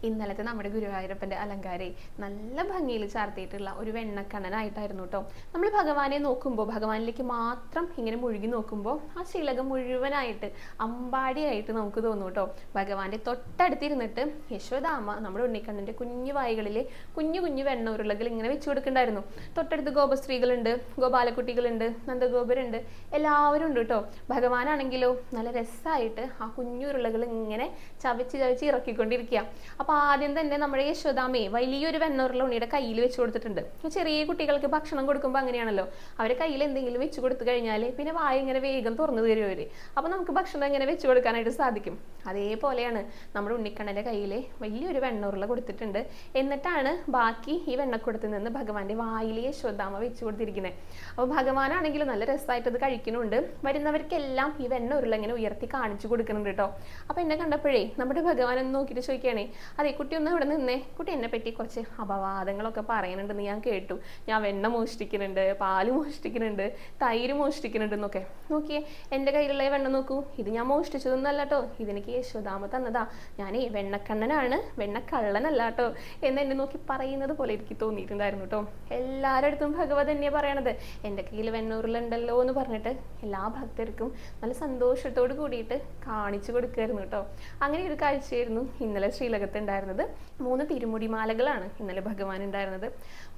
ഇന്നലത്തെ നമ്മുടെ ഗുരുവായൂരപ്പന്റെ അലങ്കാരേ നല്ല ഭംഗിയിൽ ചാർത്തിയിട്ടുള്ള ഒരു വെണ്ണക്കണ്ണനായിട്ടായിരുന്നു കേട്ടോ. നമ്മൾ ഭഗവാനെ നോക്കുമ്പോൾ, ഭഗവാനിലേക്ക് മാത്രം ഇങ്ങനെ മുഴുകി നോക്കുമ്പോൾ ആ ശിലകം മുഴുവനായിട്ട് അമ്പാടിയായിട്ട് നമുക്ക് തോന്നും കേട്ടോ. ഭഗവാന്റെ തൊട്ടടുത്തിരുന്നിട്ട് യശോദാമ്മ നമ്മുടെ ഉണ്ണിക്കണ്ണന്റെ കുഞ്ഞു വായികളിലെ കുഞ്ഞു കുഞ്ഞു വെണ്ണ ഉരുളകൾ ഇങ്ങനെ വെച്ചു കൊടുക്കണ്ടായിരുന്നു. തൊട്ടടുത്ത് ഗോപസ്ത്രീകളുണ്ട്, ഗോപാലക്കുട്ടികളുണ്ട്, നന്ദഗോപരുണ്ട്, എല്ലാവരും ഉണ്ട് കേട്ടോ. ഭഗവാനാണെങ്കിലോ നല്ല രസമായിട്ട് ആ കുഞ്ഞു ഉരുളകൾ ഇങ്ങനെ ചവച്ച് ചവച്ച് ഇറക്കിക്കൊണ്ടിരിക്കുക. അപ്പൊ ആദ്യം തന്നെ നമ്മുടെ യശോദാമ്മയെ വലിയൊരു വെണ്ണൂറുള്ള ഉണ്ണിയുടെ കയ്യിൽ വെച്ച് കൊടുത്തിട്ടുണ്ട്. ചെറിയ കുട്ടികൾക്ക് ഭക്ഷണം കൊടുക്കുമ്പോൾ അങ്ങനെയാണല്ലോ, അവരെ കയ്യിൽ എന്തെങ്കിലും വെച്ച് കൊടുത്തു കഴിഞ്ഞാൽ പിന്നെ വായ ഇങ്ങനെ വേഗം തുറന്നു തരും അവര്. അപ്പൊ നമുക്ക് ഭക്ഷണം ഇങ്ങനെ വെച്ച് കൊടുക്കാനായിട്ട് സാധിക്കും. അതേപോലെയാണ് നമ്മുടെ ഉണ്ണിക്കണ്ണന്റെ കയ്യിലെ വലിയൊരു വെണ്ണൂറുള്ള കൊടുത്തിട്ടുണ്ട്. എന്നിട്ടാണ് ബാക്കി ഈ വെണ്ണക്കുടത്തിൽ നിന്ന് ഭഗവാന്റെ വായിലെ യശോദാമ്മ വെച്ച് കൊടുത്തിരിക്കുന്നത്. അപ്പൊ ഭഗവാനാണെങ്കിലും നല്ല രസമായിട്ട് അത് കഴിക്കുന്നുണ്ട്. വരുന്നവർക്കെല്ലാം ഈ വെണ്ണ ഉരുള ഇങ്ങനെ ഉയർത്തി കാണിച്ചു കൊടുക്കുന്നുണ്ട് കേട്ടോ. അപ്പൊ എന്നെ കണ്ടപ്പോഴേ നമ്മുടെ ഭഗവാൻ ഒന്ന് നോക്കിയിട്ട് ചോദിക്കുകയാണേ, അതെ കുട്ടി ഒന്ന് ഇവിടെ നിന്നേ, കുട്ടി എന്നെ പറ്റി കുറച്ച് അപവാദങ്ങളൊക്കെ പറയുന്നുണ്ടെന്ന് ഞാൻ കേട്ടു. ഞാൻ വെണ്ണ മോഷ്ടിക്കുന്നുണ്ട്, പാല് മോഷ്ടിക്കുന്നുണ്ട്, തൈര് മോഷ്ടിക്കുന്നുണ്ട് എന്നൊക്കെ. നോക്കിയേ എൻ്റെ കയ്യിലുള്ള വെണ്ണ നോക്കൂ, ഇത് ഞാൻ മോഷ്ടിച്ചതൊന്നല്ല കേട്ടോ, ഇതെനിക്ക് യശോദാമ്മ തന്നതാ. ഞാനേ വെണ്ണക്കണ്ണനാണ്, വെണ്ണക്കള്ളനല്ല കേട്ടോ എന്ന് എന്നെ നോക്കി പറയുന്നത് പോലെ എനിക്ക് തോന്നിയിട്ടുണ്ടായിരുന്നു കേട്ടോ. എല്ലാവരുടെ അടുത്തും ഭഗവത് തന്നെയാണ് പറയണത്, എൻ്റെ കയ്യിൽ വെണ്ണൂറിലുണ്ടല്ലോ എന്ന് പറഞ്ഞിട്ട് എല്ലാ ഭക്തർക്കും നല്ല സന്തോഷത്തോട് കൂടിയിട്ട് കാണിച്ചു കൊടുക്കുമായിരുന്നു കേട്ടോ. അങ്ങനെ ഒരു കാഴ്ചയായിരുന്നു ഇന്നലെ ശ്രീലകത്ത് ഉണ്ടായിരുന്നത്. 3 തിരുമുടിമാലകളാണ് ഇന്നലെ ഭഗവാൻ ഉണ്ടായിരുന്നത്.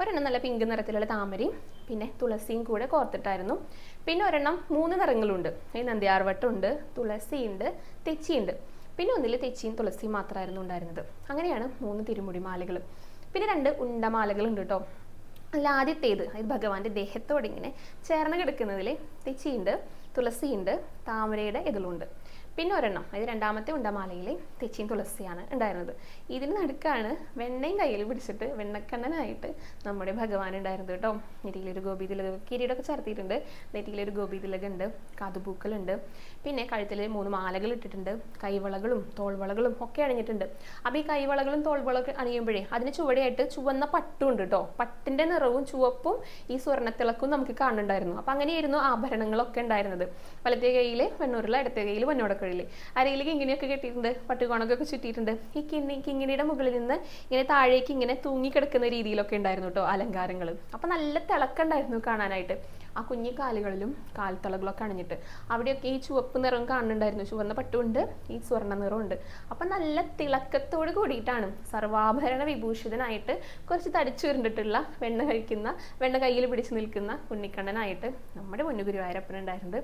ഒരെണ്ണം നല്ല പിങ്ക് നിറത്തിലുള്ള താമരയും പിന്നെ തുളസിയും കൂടെ കോർത്തിട്ടായിരുന്നു. പിന്നെ ഒരെണ്ണം 3 നിറങ്ങളുണ്ട്, നന്ദ്യാർവട്ടമുണ്ട്, തുളസിയുണ്ട്, തെച്ചിയുണ്ട്. പിന്നെ ഒന്നിൽ തെച്ചിയും തുളസിയും മാത്രമായിരുന്നു ഉണ്ടായിരുന്നത്. അങ്ങനെയാണ് 3 തിരുമുടിമാലകൾ. പിന്നെ 2 ഉണ്ടമാലകളുണ്ട് കേട്ടോ. അല്ല, ആദ്യത്തേത് അത് ഭഗവാന്റെ ദേഹത്തോടെ ഇങ്ങനെ ചേർന്ന് കിടക്കുന്നതിൽ തെച്ചിയുണ്ട്, തുളസിയുണ്ട്, താമരയുടെ ഇതളുണ്ട്. പിന്നെ ഒരെണ്ണം, അത് രണ്ടാമത്തെ ഉണ്ടമാലയിൽ തെച്ചിയും തുളസിയാണ് ഉണ്ടായിരുന്നത്. ഇതിന് നടുക്കാണ് വെണ്ണയും കയ്യിൽ പിടിച്ചിട്ട് വെണ്ണക്കണ്ണനായിട്ട് നമ്മുടെ ഭഗവാൻ ഉണ്ടായിരുന്നത് കേട്ടോ. നെറ്റിയിലൊരു ഗോപി തിലക, കിരീടമൊക്കെ ചാർത്തിയിട്ടുണ്ട്, നെറ്റിയിലൊരു ഗോപി തിലകുണ്ട്, കാതുപൂക്കളുണ്ട്, പിന്നെ കഴുത്തിൽ 3 മാലകൾ ഇട്ടിട്ടുണ്ട്, കൈവളകളും തോൾവളകളും ഒക്കെ അണിഞ്ഞിട്ടുണ്ട്. അപ്പോൾ ഈ കൈവളകളും തോൾവളൊക്കെ അണിയുമ്പോഴേ അതിന് ചുവടെയായിട്ട് ചുവന്ന പട്ടും ഉണ്ട് കേട്ടോ. പട്ടിന്റെ നിറവും ചുവപ്പും ഈ സ്വർണ്ണത്തിളക്കും നമുക്ക് കാണുന്നുണ്ടായിരുന്നു. അപ്പം അങ്ങനെയായിരുന്നു ആഭരണങ്ങളൊക്കെ ഉണ്ടായിരുന്നത്. വലത്തെ കയ്യിൽ വെണ്ണൂറുള്ള, ഇടത്തെ കയ്യിൽ പൊന്നോടക്കഴില്, അരയിലേക്ക് ഇങ്ങനെയൊക്കെ കെട്ടിയിട്ടുണ്ട്, പട്ടുകോണൊക്കെ ചുറ്റിയിട്ടുണ്ട്. ഈ കിങ്ങിണിയുടെ മുകളിൽ നിന്ന് ഇങ്ങനെ താഴേക്ക് ഇങ്ങനെ തൂങ്ങിക്കിടക്കുന്ന രീതിയിലൊക്കെ ഉണ്ടായിരുന്നു കേട്ടോ അലങ്കാരങ്ങൾ. അപ്പം നല്ല തിളക്കുണ്ടായിരുന്നു കാണാനായിട്ട്. ആ കുഞ്ഞി കാലുകളിലും കാൽത്തളകളൊക്കെ അണിഞ്ഞിട്ട് അവിടെയൊക്കെ ഈ ചുവപ്പ് നിറം കാണുന്നുണ്ടായിരുന്നു. ചുവന്ന പട്ടുമുണ്ട്, ഈ സ്വർണ്ണ നിറമുണ്ട്. അപ്പം നല്ല തിളക്കത്തോട് കൂടിയിട്ടാണ് സർവാഭരണ വിഭൂഷിതനായിട്ട് കുറച്ച് തടിച്ചു വരണ്ടിട്ടുള്ള വെണ്ണ കയ്യിൽ പിടിച്ചു നിൽക്കുന്ന ഉണ്ണിക്കണ്ണനായിട്ട് നമ്മുടെ പൊന്നു ഗുരുവായൂരപ്പൻ ഉണ്ടായിരുന്നത്.